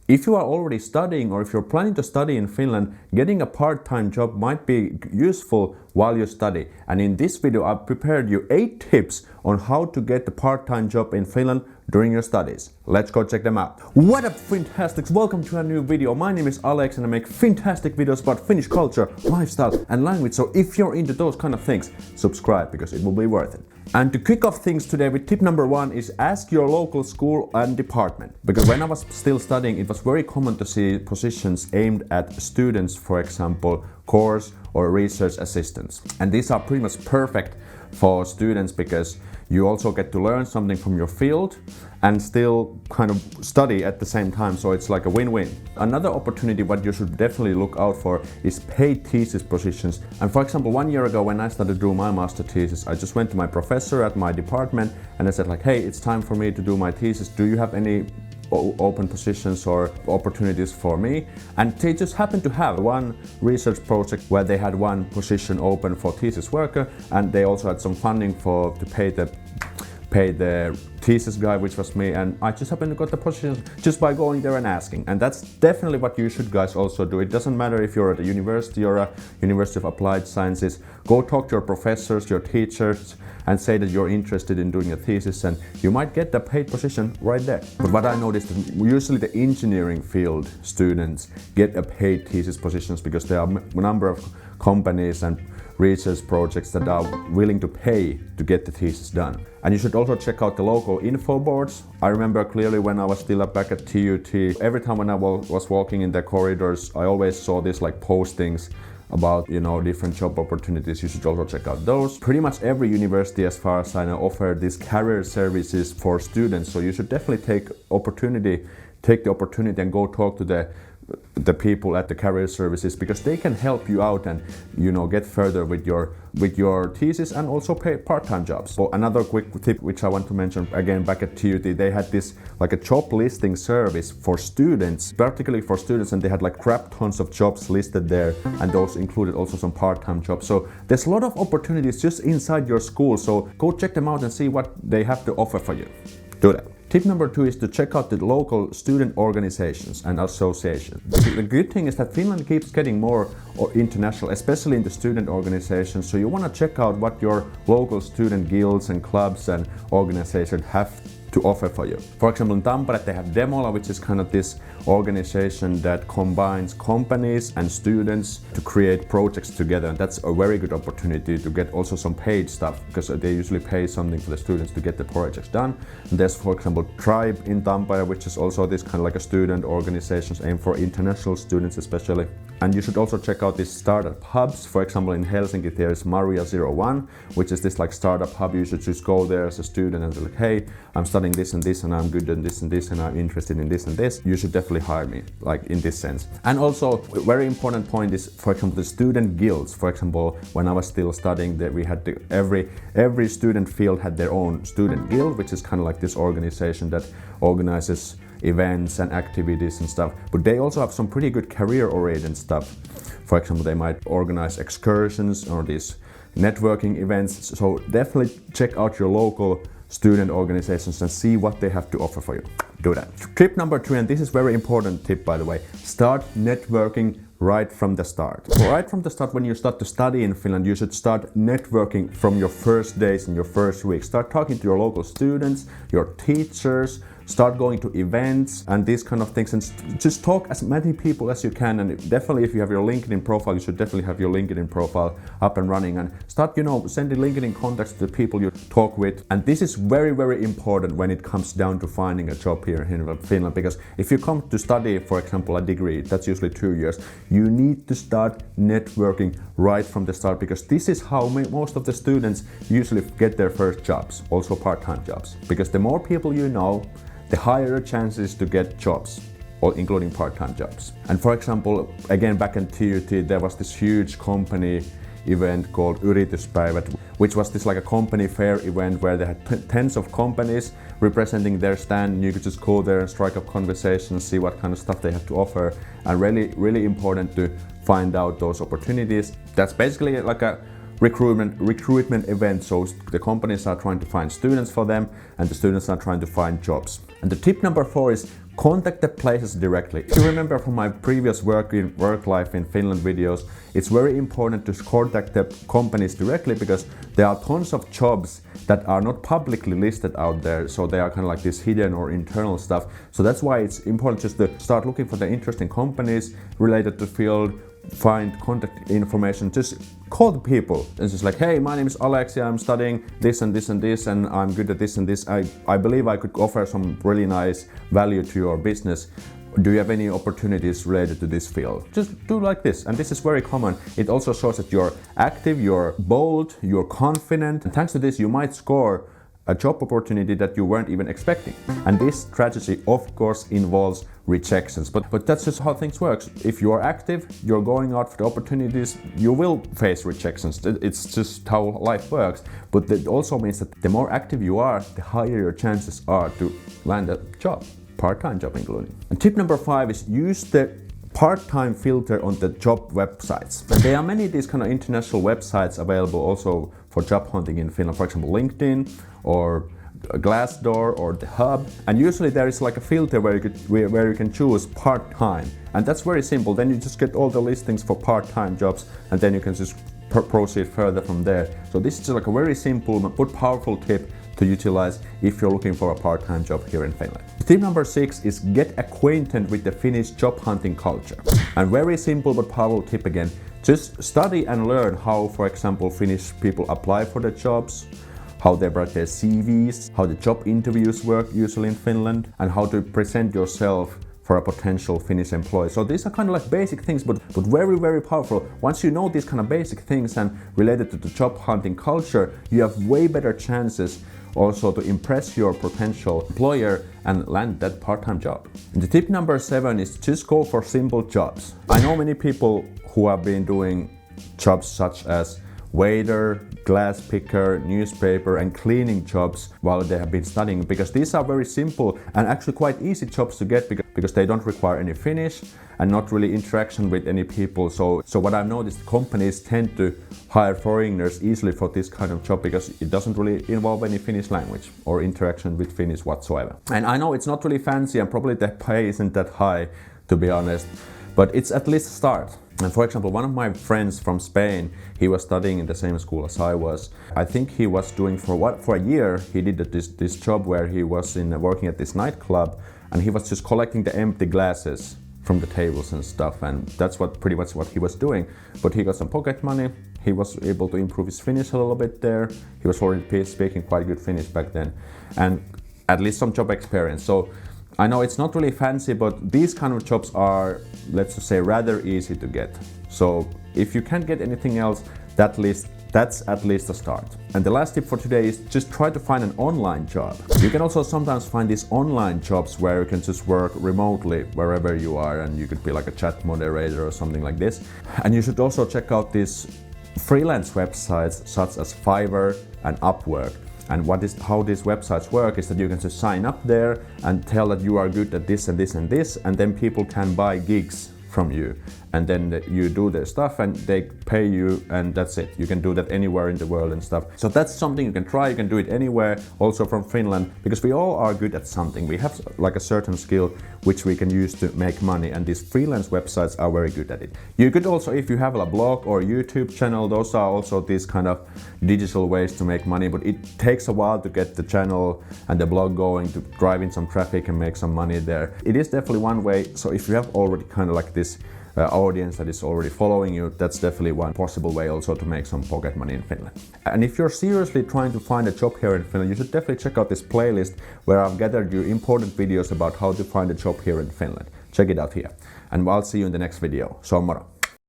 If you are already studying or if you're planning to study in Finland, getting a part-time job might be useful while you study. And in this video, I've prepared you 8 tips on how to get a part-time job in Finland during your studies. Let's go check them out. What up, Fantastics? Welcome to a new video. My name is Alex and I make fantastic videos about Finnish culture, lifestyle and language. So if you're into those kind of things, subscribe because it will be worth it. And to kick off things today with tip number 1 is ask your local school and department. Because when I was still studying, it was very common to see positions aimed at students, for example, course or research assistants. And these are pretty much perfect for students because you also get to learn something from your field and still kind of study at the same time, so it's like a win-win. Another opportunity what you should definitely look out for is paid thesis positions. And for example, 1 year ago when I started doing my master thesis, I just went to my professor at my department and I said like, hey, it's time for me to do my thesis. Do you have any open positions or opportunities for me? And they just happened to have one research project where they had one position open for thesis worker, and they also had some funding to pay the thesis guy, which was me, and I just happened to get the position just by going there and asking. And that's definitely what you should guys also do. It doesn't matter if you're at a university or a University of Applied Sciences. Go talk to your professors, your teachers, and say that you're interested in doing a thesis, and you might get the paid position right there. But what I noticed is usually the engineering field students get a paid thesis positions because there are a number of companies and research projects that are willing to pay to get the thesis done. And you should also check out the local info boards. I remember clearly when I was still back at TUT, every time when I was walking in the corridors, I always saw these like postings about, you know, different job opportunities. You should also check out those. Pretty much every university, as far as I know, offer these career services for students. So you should definitely take the opportunity and go talk to the people at the career services, because they can help you out and, you know, get further with your thesis and also pay part-time jobs. So another quick tip which I want to mention, again back at TUT, they had this like a job listing service for students, particularly for students, and they had like crap tons of jobs listed there, and those included also some part-time jobs. So there's a lot of opportunities just inside your school, so go check them out and see what they have to offer for you. Do that. Tip number 2 is to check out the local student organizations and associations. The good thing is that Finland keeps getting more international, especially in the student organizations, so you want to check out what your local student guilds and clubs and organizations have to offer for you. For example, in Tampere they have Demola, which is kind of this organization that combines companies and students to create projects together, and that's a very good opportunity to get also some paid stuff, because they usually pay something for the students to get the projects done. And there's, for example, Tribe in Tampere, which is also this kind of like a student organization aimed for international students especially. And you should also check out these startup hubs. For example, in Helsinki there is Maria 01, which is this like startup hub. You should just go there as a student and be like, hey, I'm studying this and this, and I'm good in this and this, and I'm interested in this and this. You should definitely hire me, like in this sense. And also, a very important point is, for example, the student guilds. For example, when I was still studying, that we had every student field had their own student guild, which is kind of like this organization that organizes events and activities and stuff. But they also have some pretty good career-oriented stuff. For example, they might organize excursions or these networking events. So definitely check out your local student organizations and see what they have to offer for you. Do that. Tip number 3, and this is very important tip by the way, start networking right from the start. So right from the start, when you start to study in Finland, you should start networking from your first days and your first week. Start talking to your local students, your teachers, start going to events and these kind of things, and just talk as many people as you can. And definitely if you have your LinkedIn profile, you should definitely have your LinkedIn profile up and running and start, you know, sending LinkedIn contacts to the people you talk with. And this is very, very important when it comes down to finding a job here in Finland, because if you come to study, for example, a degree, that's usually 2 years, you need to start networking right from the start, because this is how most of the students usually get their first jobs, also part-time jobs, because the more people you know, the higher chances to get jobs, including part-time jobs. And for example, again back in TUT, there was this huge company event called Yrityspäivät, which was this like a company fair event where they had tens of companies representing their stand, and you could just go there and strike up conversations, see what kind of stuff they have to offer, and really important to find out those opportunities. That's basically like a recruitment event, so the companies are trying to find students for them and the students are trying to find jobs. And the tip number 4 is contact the places directly. If you remember from my previous work life in Finland videos, it's very important to contact the companies directly because there are tons of jobs that are not publicly listed out there, so they are kind of like this hidden or internal stuff. So that's why it's important just to start looking for the interesting companies related to field, find contact information, just call the people. It's just like, hey, my name is Aleksi, I'm studying this and this and this, and I'm good at this and this. I believe I could offer some really nice value to your business. Do you have any opportunities related to this field? Just do like this, and this is very common. It also shows that you're active, you're bold, you're confident, and thanks to this you might score a job opportunity that you weren't even expecting. And this strategy of course involves rejections, but that's just how things work. If you are active, you're going out for the opportunities, you will face rejections. It's just how life works. But that also means that the more active you are, the higher your chances are to land a job, part-time job including. And tip number 5 is use the part-time filter on the job websites. And there are many of these kind of international websites available also for job hunting in Finland, for example LinkedIn or Glassdoor or the Hub, and usually there is like a filter where you can choose part-time, and that's very simple. Then you just get all the listings for part-time jobs, and then you can just proceed further from there. So this is like a very simple but powerful tip to utilize if you're looking for a part-time job here in Finland. Tip number 6 is get acquainted with the Finnish job hunting culture. And very simple but powerful tip again, just study and learn how, for example, Finnish people apply for the jobs, how they write their CVs, how the job interviews work usually in Finland, and how to present yourself for a potential Finnish employee. So these are kind of like basic things, but very, very powerful. Once you know these kind of basic things and related to the job hunting culture, you have way better chances also to impress your potential employer and land that part-time job. And the tip number 7 is just go for simple jobs. I know many people who have been doing jobs such as waiter, glass picker, newspaper and cleaning jobs while they have been studying, because these are very simple and actually quite easy jobs to get because they don't require any Finnish and not really interaction with any people. So what I've noticed, companies tend to hire foreigners easily for this kind of job because it doesn't really involve any Finnish language or interaction with Finnish whatsoever. And I know it's not really fancy and probably the pay isn't that high, to be honest, but it's at least a start. And for example, one of my friends from Spain, he was studying in the same school as I was. I think he was doing for a year, he did this job where he was working at this nightclub, and he was just collecting the empty glasses from the tables and stuff, and that's pretty much what he was doing. But he got some pocket money, he was able to improve his Finnish a little bit there, he was already speaking quite good Finnish back then, and at least some job experience. So I know it's not really fancy, but these kind of jobs are, let's just say, rather easy to get. So if you can't get anything else, that's at least a start. And the last tip for today is just try to find an online job. You can also sometimes find these online jobs where you can just work remotely wherever you are, and you could be like a chat moderator or something like this. And you should also check out these freelance websites such as Fiverr and Upwork. And how these websites work is that you can just sign up there and tell that you are good at this and this and this, and then people can buy gigs from you, and then you do their stuff and they pay you, and that's it. You can do that anywhere in the world and stuff. So that's something you can try. You can do it anywhere, also from Finland, because we all are good at something. We have like a certain skill which we can use to make money, and these freelance websites are very good at it. You could also, if you have a blog or YouTube channel, those are also these kind of digital ways to make money, but it takes a while to get the channel and the blog going, to drive in some traffic and make some money there. It is definitely one way. So if you have already kind of like this audience that is already following you, that's definitely one possible way also to make some pocket money in Finland. And if you're seriously trying to find a job here in Finland, you should definitely check out this playlist where I've gathered you important videos about how to find a job here in Finland. Check it out here. And I'll see you in the next video. So moro!